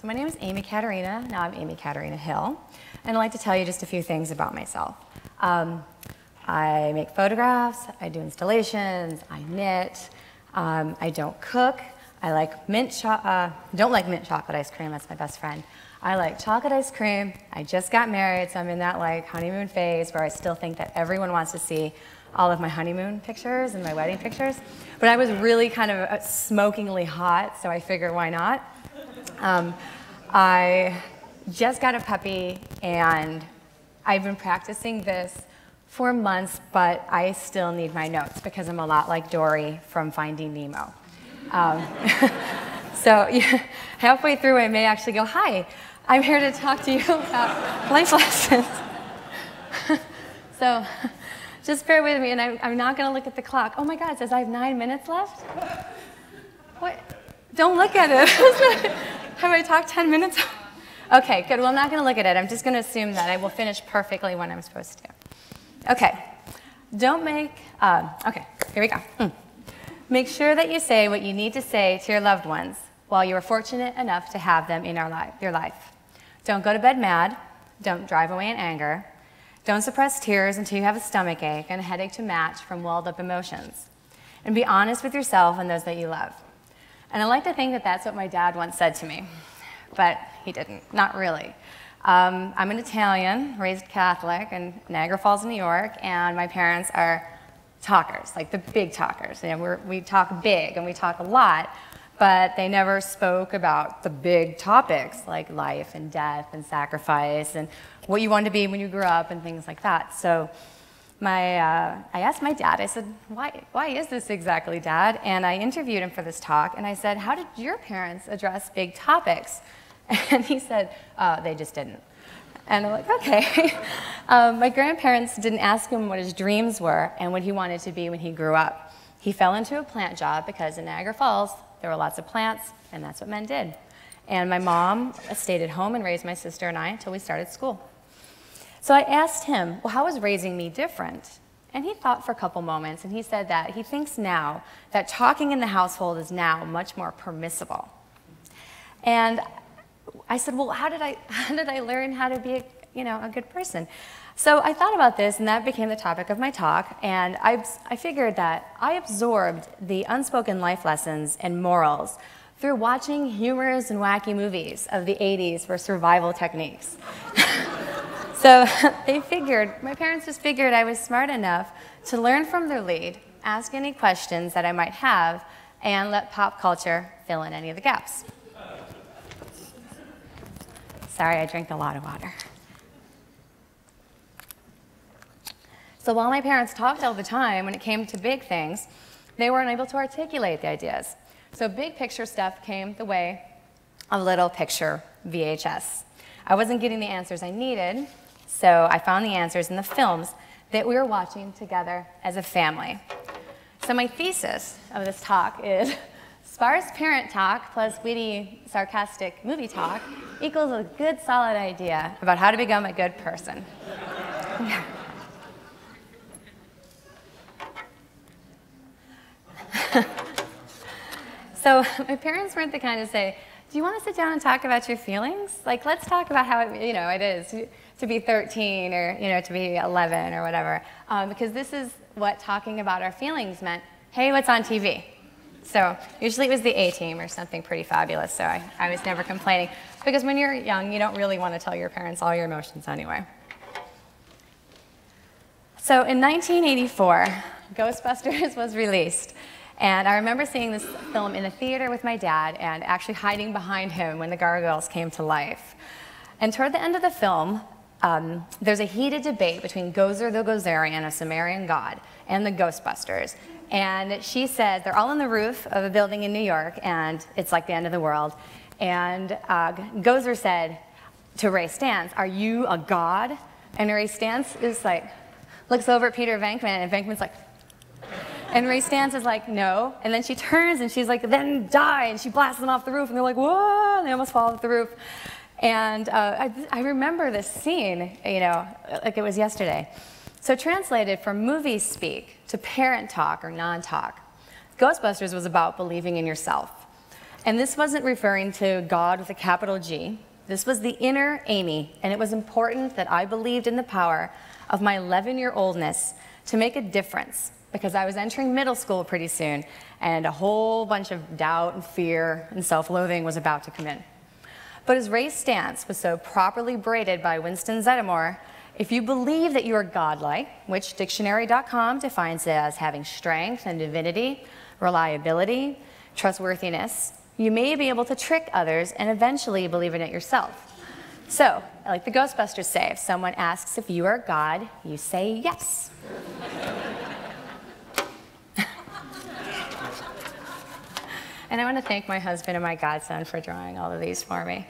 So my name is Amy Caterina. Now I'm Amy Caterina Hill. And I'd like to tell you just a few things about myself. I make photographs, I do installations, I knit, I don't cook, I like don't like mint chocolate ice cream, that's my best friend. I like chocolate ice cream, I just got married, so I'm in that like honeymoon phase where I still think that everyone wants to see all of my honeymoon pictures and my wedding pictures. But I was really kind of smokingly hot, so I figured why not. I just got a puppy and I've been practicing this for months, but I still need my notes because I'm a lot like Dory from Finding Nemo. So yeah, halfway through I may actually go, hi, I'm here to talk to you about life lessons. So just bear with me, and I'm not going to look at the clock. Oh my God, it says I have 9 minutes left? What? Don't look at it. Have I talked 10 minutes? Okay, good. Well, I'm not going to look at it. I'm just going to assume that I will finish perfectly when I'm supposed to. Okay. Okay, here we go. Make sure that you say what you need to say to your loved ones while you are fortunate enough to have them in your life. Don't go to bed mad. Don't drive away in anger. Don't suppress tears until you have a stomach ache and a headache to match from welled up emotions. And be honest with yourself and those that you love. And I like to think that that's what my dad once said to me, but he didn't, not really. I'm an Italian, raised Catholic in Niagara Falls, New York, and my parents are talkers, like the big talkers. You know, we talk big and we talk a lot, but they never spoke about the big topics like life and death and sacrifice and what you wanted to be when you grew up and things like that. So I asked my dad, I said, why is this exactly, Dad? And I interviewed him for this talk, and I said, how did your parents address big topics? And he said, they just didn't. And I'm like, okay. My grandparents didn't ask him what his dreams were and what he wanted to be when he grew up. He fell into a plant job because in Niagara Falls, there were lots of plants, and that's what men did. And my mom stayed at home and raised my sister and I until we started school. So I asked him, well, how was raising me different? And he thought for a couple moments, and he said that he thinks now that talking in the household is now much more permissible. And I said, well, how did I learn how to be a good person? So I thought about this, and that became the topic of my talk, and I figured that I absorbed the unspoken life lessons and morals through watching humorous and wacky movies of the 80s for survival techniques. So my parents just figured I was smart enough to learn from their lead, ask any questions that I might have, and let pop culture fill in any of the gaps. Sorry, I drank a lot of water. So while my parents talked all the time, when it came to big things, they weren't able to articulate the ideas. So big picture stuff came the way of little picture VHS. I wasn't getting the answers I needed, so I found the answers in the films that we were watching together as a family. So my thesis of this talk is sparse parent talk plus witty, sarcastic movie talk equals a good, solid idea about how to become a good person. So my parents weren't the kind to say, do you want to sit down and talk about your feelings? Like, let's talk about how it is to be 13 or to be 11 or whatever. Because this is what talking about our feelings meant. Hey, what's on TV? So usually it was the A-Team or something pretty fabulous, so I was never complaining. Because when you're young, you don't really want to tell your parents all your emotions anyway. So in 1984, Ghostbusters was released. And I remember seeing this film in the theater with my dad and actually hiding behind him when the gargoyles came to life. And toward the end of the film, there's a heated debate between Gozer the Gozerian, a Sumerian god, and the Ghostbusters. And she said, they're all on the roof of a building in New York, and it's like the end of the world. And Gozer said to Ray Stantz, are you a god? And Ray Stantz is like, looks over at Peter Venkman, and Venkman's like, and Ray Stantz is like, no. And then she turns and she's like, then die. And she blasts them off the roof. And they're like, whoa. And they almost fall off the roof. And I remember this scene, like it was yesterday. So translated from movie speak to parent talk or non-talk, Ghostbusters was about believing in yourself. And this wasn't referring to God with a capital G. This was the inner Amy, and it was important that I believed in the power of my 11-year-oldness to make a difference, because I was entering middle school pretty soon, and a whole bunch of doubt and fear and self-loathing was about to come in. But as Ray's stance was so properly braided by Winston Zeddemore, if you believe that you are godlike, which dictionary.com defines it as having strength and divinity, reliability, trustworthiness, you may be able to trick others and eventually believe in it yourself. So, like the Ghostbusters say, if someone asks if you are God, you say yes. And I want to thank my husband and my godson for drawing all of these for me.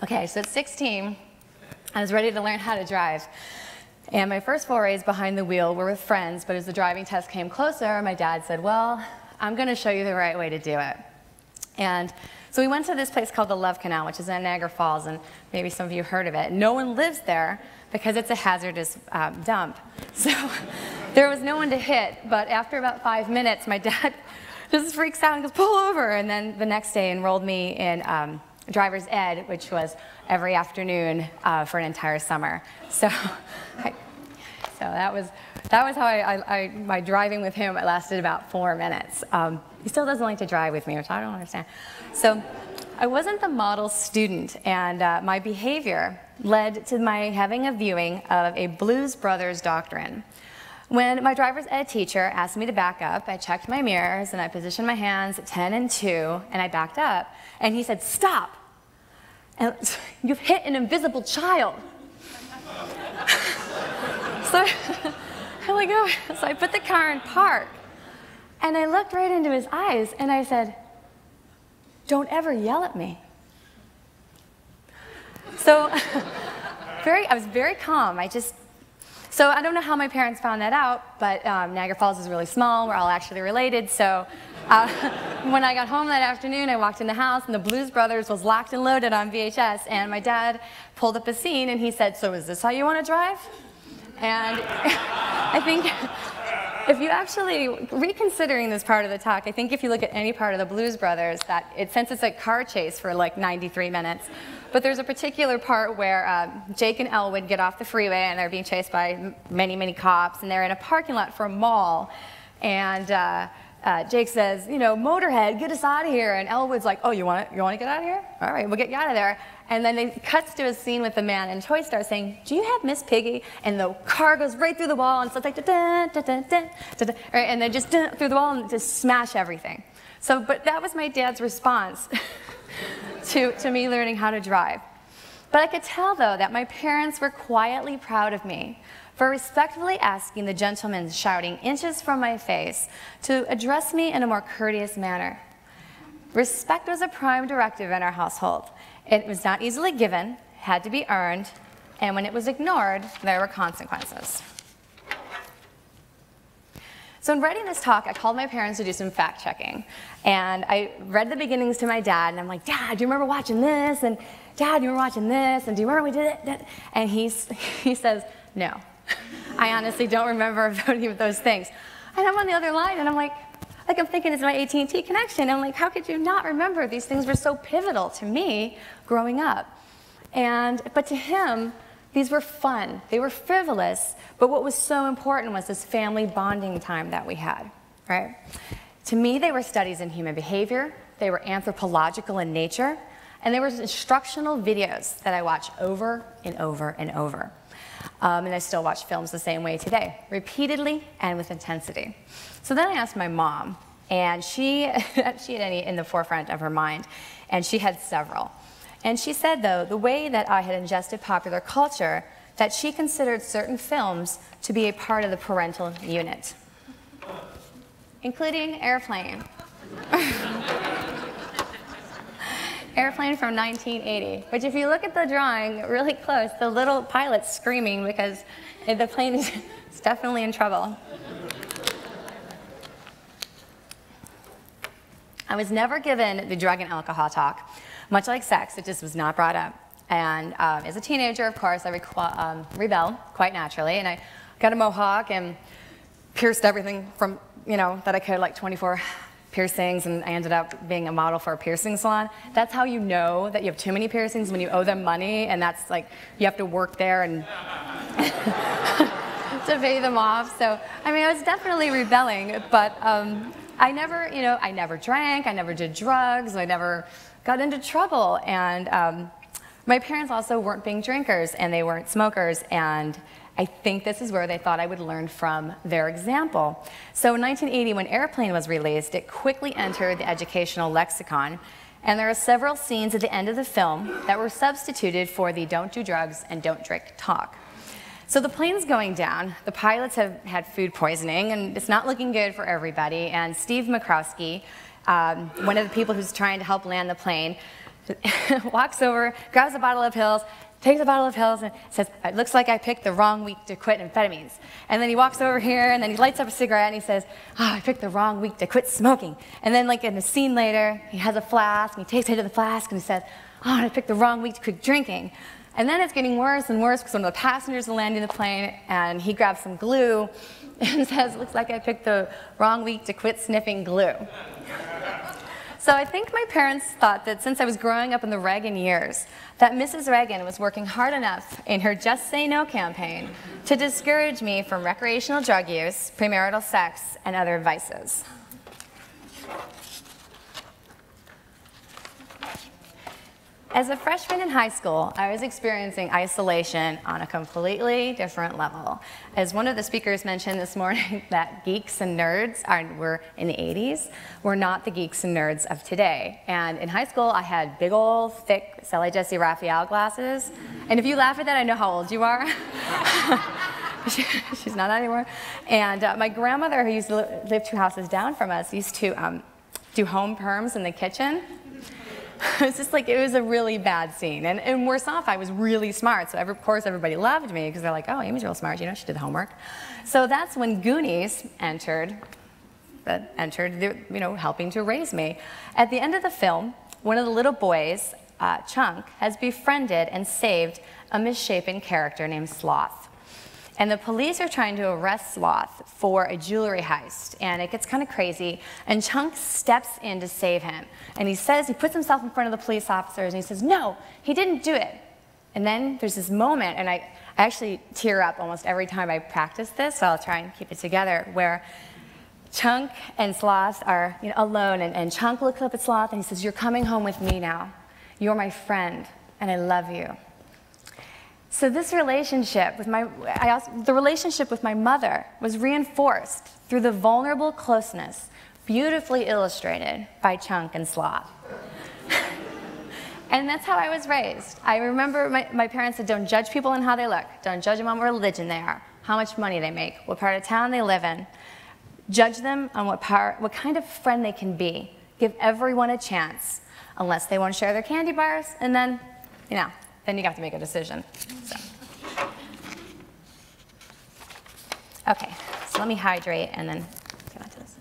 Okay, so at 16, I was ready to learn how to drive. And my first forays behind the wheel were with friends, but as the driving test came closer, my dad said, well, I'm going to show you the right way to do it. And so we went to this place called the Love Canal, which is in Niagara Falls, and maybe some of you heard of it. No one lives there because it's a hazardous dump. So there was no one to hit, but after about 5 minutes, my dad just freaks out and goes, pull over, and then the next day enrolled me in driver's ed, which was every afternoon for an entire summer. So, that was how my driving with him, it lasted about 4 minutes. He still doesn't like to drive with me, which I don't understand. So I wasn't the model student, and my behavior led to my having a viewing of a Blues Brothers doctrine. When my driver's ed teacher asked me to back up, I checked my mirrors and I positioned my hands at 10 and 2, and I backed up, and he said, stop, and you've hit an invisible child. So I'm like, oh. So I put the car in park, and I looked right into his eyes, and I said, don't ever yell at me. So I was very calm. So I don't know how my parents found that out, but Niagara Falls is really small. We're all actually related. So when I got home that afternoon, I walked in the house, and the Blues Brothers was locked and loaded on VHS, and my dad pulled up a scene, and he said, so is this how you want to drive? And I think if you actually, reconsidering this part of the talk, I think if you look at any part of the Blues Brothers, since it's a car chase for like 93 minutes, but there's a particular part where Jake and Elwood get off the freeway, and they're being chased by many, many cops, and they're in a parking lot for a mall, and Jake says, you know, Motorhead, get us out of here, and Elwood's like, oh, you want to get out of here? All right, we'll get you out of there. And then it cuts to a scene with the man in Toy Star saying, do you have Miss Piggy? And the car goes right through the wall, and so it's like, da, da, da, da, da, da, right? And then just through the wall and just smash everything. So, but that was my dad's response to me learning how to drive. But I could tell, though, that my parents were quietly proud of me for respectfully asking the gentleman shouting inches from my face to address me in a more courteous manner. Respect was a prime directive in our household. It was not easily given, had to be earned, and when it was ignored, there were consequences. So in writing this talk, I called my parents to do some fact-checking. And I read the beginnings to my dad, and I'm like, Dad, do you remember watching this? And Dad, do you remember watching this? And do you remember we did it? And he says, no. I honestly don't remember any of those things. And I'm on the other line, and I'm like I'm thinking it's my AT&T connection. I'm like, how could you not remember? These things were so pivotal to me growing up. But to him, these were fun. They were frivolous, but what was so important was this family bonding time that we had, right? To me, they were studies in human behavior. They were anthropological in nature, and they were instructional videos that I watched over and over and over. And I still watch films the same way today, repeatedly and with intensity. So then I asked my mom, and she had any in the forefront of her mind, and she had several. And she said, though, the way that I had ingested popular culture, that she considered certain films to be a part of the parental unit, including Airplane. Airplane from 1980, which if you look at the drawing really close, the little pilot's screaming because the plane is definitely in trouble. I was never given the drug and alcohol talk. Much like sex, it just was not brought up. And as a teenager, of course, I rebelled quite naturally, and I got a mohawk and pierced everything from that I could like 24 piercings, and I ended up being a model for a piercing salon. That's how you know that you have too many piercings, when you owe them money, and that's like, you have to work there and to pay them off. So, I mean, I was definitely rebelling, but I never drank, I never did drugs, I never got into trouble, and my parents also weren't being drinkers, and they weren't smokers, and I think this is where they thought I would learn from their example. So in 1980, when Airplane was released, it quickly entered the educational lexicon, and there are several scenes at the end of the film that were substituted for the don't do drugs and don't drink talk. So the plane's going down, the pilots have had food poisoning, and it's not looking good for everybody, and Steve Makrowski, one of the people who's trying to help land the plane, walks over, grabs a bottle of pills, takes a bottle of pills and says, "It looks like I picked the wrong week to quit amphetamines." And then he walks over here and then he lights up a cigarette and he says, "Oh, I picked the wrong week to quit smoking." And then like in a scene later, he has a flask and he takes it to the flask and he says, "Oh, I picked the wrong week to quit drinking." And then it's getting worse and worse because one of the passengers is landing the plane and he grabs some glue and says, "Looks like I picked the wrong week to quit sniffing glue." So I think my parents thought that since I was growing up in the Reagan years, that Mrs. Reagan was working hard enough in her Just Say No campaign to discourage me from recreational drug use, premarital sex, and other vices. As a freshman in high school, I was experiencing isolation on a completely different level. As one of the speakers mentioned this morning, that geeks and nerds were in the 80s, were not the geeks and nerds of today. And in high school, I had big old, thick Sally Jesse Raphael glasses. And if you laugh at that, I know how old you are. She's not anymore. And my grandmother, who used to live 2 houses down from us, used to do home perms in the kitchen. It was just like, it was a really bad scene. And worse off, I was really smart. So of course everybody loved me because they're like, "Oh, Amy's real smart, she did the homework." So that's when Goonies entered, helping to raise me. At the end of the film, one of the little boys, Chunk, has befriended and saved a misshapen character named Sloth. And the police are trying to arrest Sloth for a jewelry heist, and it gets kind of crazy, and Chunk steps in to save him. And he puts himself in front of the police officers, and he says, "No, he didn't do it." And then there's this moment, and I actually tear up almost every time I practice this, so I'll try and keep it together, where Chunk and Sloth are alone, and Chunk looks up at Sloth, and he says, "You're coming home with me now. You're my friend, and I love you." So this relationship with the relationship with my mother was reinforced through the vulnerable closeness, beautifully illustrated by Chunk and Sloth. And that's how I was raised. I remember my parents said, "Don't judge people on how they look. Don't judge them on what religion they are, how much money they make, what part of town they live in. Judge them on what kind of friend they can be. Give everyone a chance, unless they want to share their candy bars, and then, then you have to make a decision." So. Okay, so let me hydrate and then get on to this.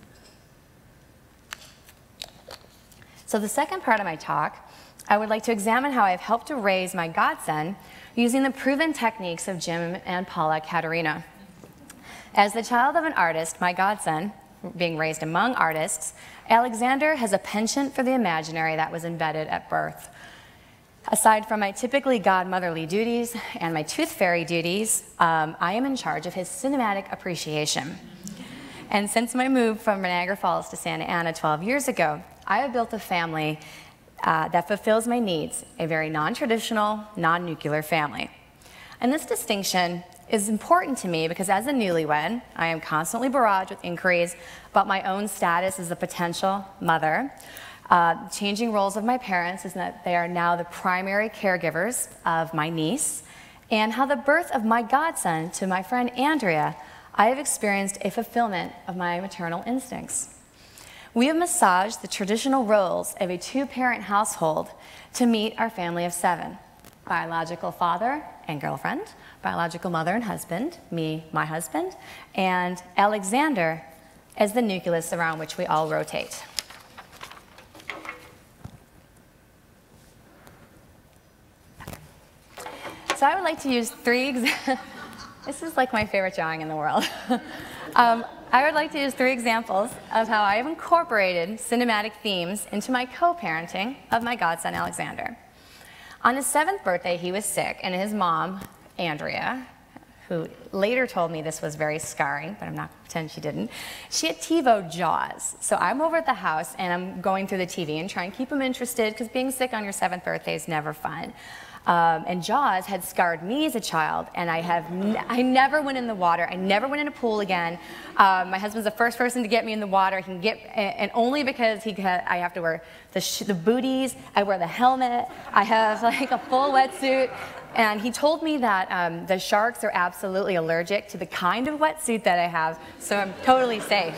So the second part of my talk, I would like to examine how I've helped to raise my godson using the proven techniques of Jim and Paula Caterina. As the child of an artist, my godson, being raised among artists, Alexander has a penchant for the imaginary that was embedded at birth. Aside from my typically godmotherly duties and my tooth fairy duties, I am in charge of his cinematic appreciation. And since my move from Niagara Falls to Santa Ana 12 years ago, I have built a family that fulfills my needs, a very non-traditional, non-nuclear family. And this distinction is important to me because as a newlywed, I am constantly barraged with inquiries about my own status as a potential mother. Changing roles of my parents is that they are now the primary caregivers of my niece, and how the birth of my godson to my friend Andrea, I have experienced a fulfillment of my maternal instincts. We have massaged the traditional roles of a two-parent household to meet our family of 7. Biological father and girlfriend, biological mother and husband, me, my husband, and Alexander as the nucleus around which we all rotate. So I would like to use 3 examples. This is like my favorite drawing in the world. I I would like to use 3 examples of how I have incorporated cinematic themes into my co-parenting of my godson, Alexander. On his 7th birthday, he was sick, and his mom, Andrea, who later told me this was very scarring, but I'm not going to pretend she didn't, she had TiVoed Jaws. So I'm over at the house, and I'm going through the TV and trying to keep him interested, because being sick on your 7th birthday is never fun. And Jaws had scarred me as a child, and I never went in the water. I never went in a pool again. My husband's the first person to get me in the water. He can get, and only because I have to wear the booties, I wear the helmet, I have like a full wetsuit. And he told me that the sharks are absolutely allergic to the kind of wetsuit that I have, so I'm totally safe.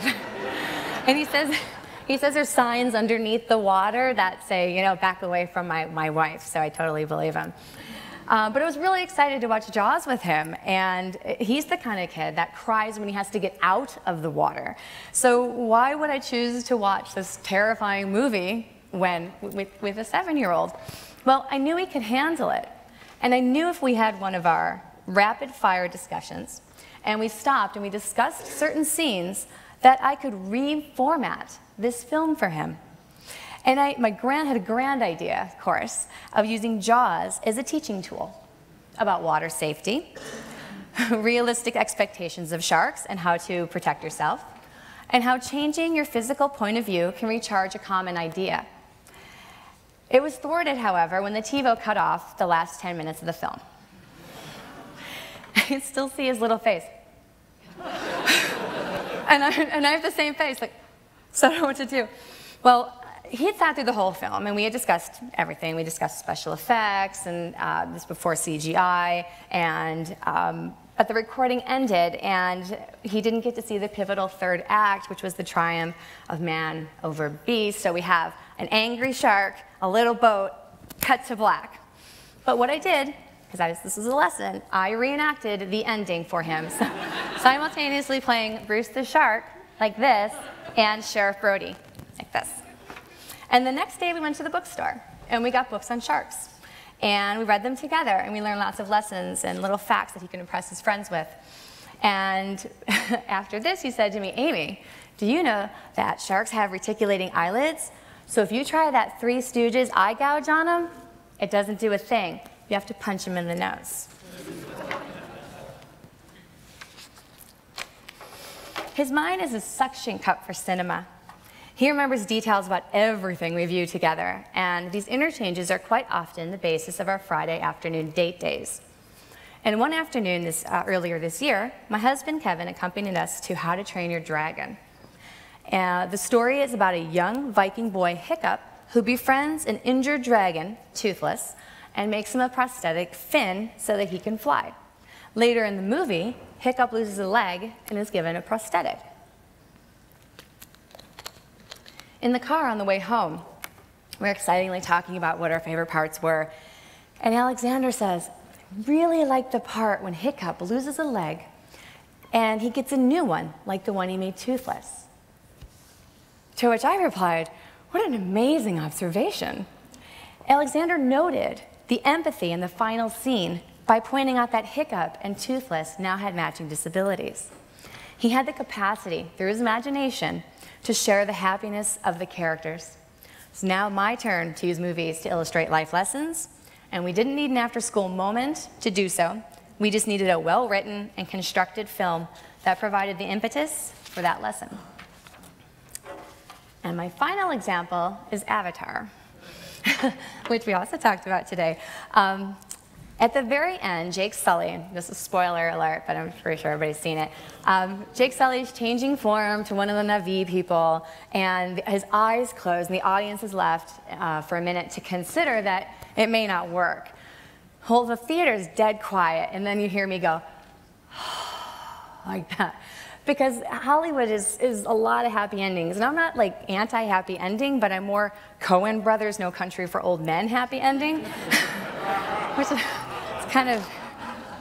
And he says there's signs underneath the water that say, you know, back away from my wife, so I totally believe him. But I was really excited to watch Jaws with him, and he's the kind of kid that cries when he has to get out of the water. So why would I choose to watch this terrifying movie with a 7-year-old? Well, I knew he could handle it. And I knew if we had one of our rapid-fire discussions, and we stopped and we discussed certain scenes, that I could reformat this film for him. And my grand had a grand idea, of course, of using Jaws as a teaching tool about water safety, realistic expectations of sharks and how to protect yourself, and how changing your physical point of view can recharge a common idea. It was thwarted, however, when the TiVo cut off the last 10 minutes of the film. I can still see his little face. and I have the same face, like, so I don't know what to do. Well, he had sat through the whole film, and we had discussed everything. We discussed special effects, and this before CGI, but the recording ended, and he didn't get to see the pivotal 3rd act, which was the triumph of man over beast. So we have an angry shark, a little boat, cut to black. But what I did, because this was a lesson, I reenacted the ending for him, so simultaneously playing Bruce the Shark, like this, and Sheriff Brody, like this. And the next day we went to the bookstore, and we got books on sharks. And we read them together, and we learned lots of lessons and little facts that he could impress his friends with. And after this, he said to me, Amy, do you know that sharks have reticulating eyelids? So if you try that Three Stooges eye gouge on them, it doesn't do a thing. You have to punch him in the nose. His mind is a suction cup for cinema. He remembers details about everything we view together, and these interchanges are quite often the basis of our Friday afternoon date days. And one afternoon earlier this year, my husband Kevin accompanied us to How to Train Your Dragon. The story is about a young Viking boy, Hiccup, who befriends an injured dragon, Toothless, and makes him a prosthetic fin so that he can fly. Later in the movie, Hiccup loses a leg and is given a prosthetic. In the car on the way home, we're excitingly talking about what our favorite parts were, and Alexander says, I really like the part when Hiccup loses a leg and he gets a new one, like the one he made Toothless. To which I replied, what an amazing observation. Alexander noted the empathy in the final scene by pointing out that Hiccup and Toothless now had matching disabilities. He had the capacity, through his imagination, to share the happiness of the characters. It's now my turn to use movies to illustrate life lessons, and we didn't need an after-school moment to do so. We just needed a well-written and constructed film that provided the impetus for that lesson. And my final example is Avatar, which we also talked about today. At the very end, Jake Sully, this is a spoiler alert, but I'm pretty sure everybody's seen it. Jake Sully's changing form to one of the Na'vi people, and his eyes close, and the audience is left for a minute to consider that it may not work. Well, the theater's dead quiet, and then you hear me go, like that. Because Hollywood is a lot of happy endings, and I'm not like anti-happy ending, but I'm more Coen Brothers, No Country for Old Men happy ending, which is kind of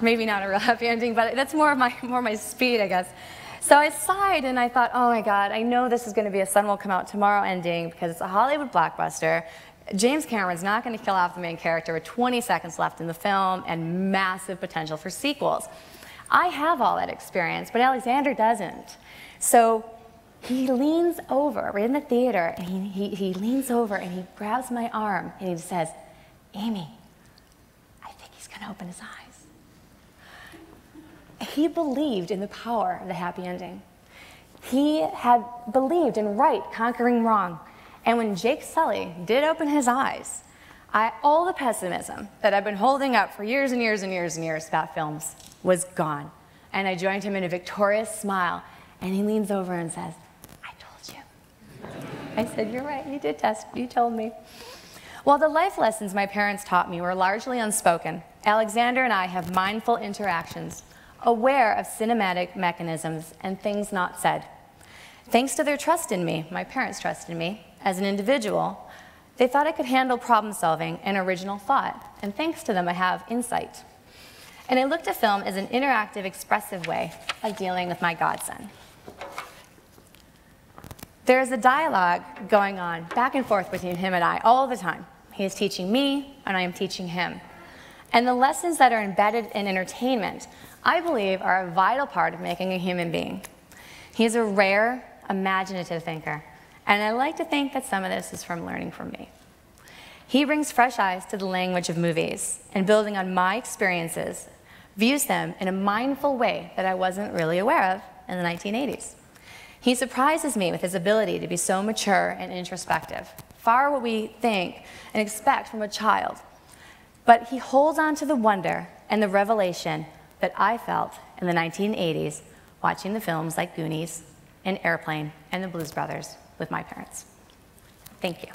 maybe not a real happy ending, but that's more my speed, I guess. So I sighed and I thought, oh my God, I know this is going to be a Sun Will Come Out Tomorrow ending because it's a Hollywood blockbuster. James Cameron's not going to kill off the main character with 20 seconds left in the film and massive potential for sequels. I have all that experience, but Alexander doesn't. So he leans over, we're in the theater, and he leans over and he grabs my arm and he says, Amy, I think he's gonna open his eyes. He believed in the power of the happy ending. He had believed in right conquering wrong. And when Jake Sully did open his eyes, all the pessimism that I've been holding up for years and years and years and years about films was gone. And I joined him in a victorious smile, and he leans over and says, I told you. I said, you're right, you did test, you told me. While the life lessons my parents taught me were largely unspoken, Alexander and I have mindful interactions, aware of cinematic mechanisms and things not said. Thanks to their trust in me, my parents trusted me, as an individual, they thought I could handle problem solving and original thought, and thanks to them I have insight. And I looked at film as an interactive, expressive way of dealing with my godson. There is a dialogue going on back and forth between him and I all the time. He is teaching me, and I am teaching him. And the lessons that are embedded in entertainment, I believe, are a vital part of making a human being. He is a rare, imaginative thinker, and I like to think that some of this is from learning from me. He brings fresh eyes to the language of movies, and building on my experiences, views them in a mindful way that I wasn't really aware of in the 1980s. He surprises me with his ability to be so mature and introspective, far what we think and expect from a child. But he holds on to the wonder and the revelation that I felt in the 1980s watching the films like Goonies and Airplane and the Blues Brothers with my parents. Thank you.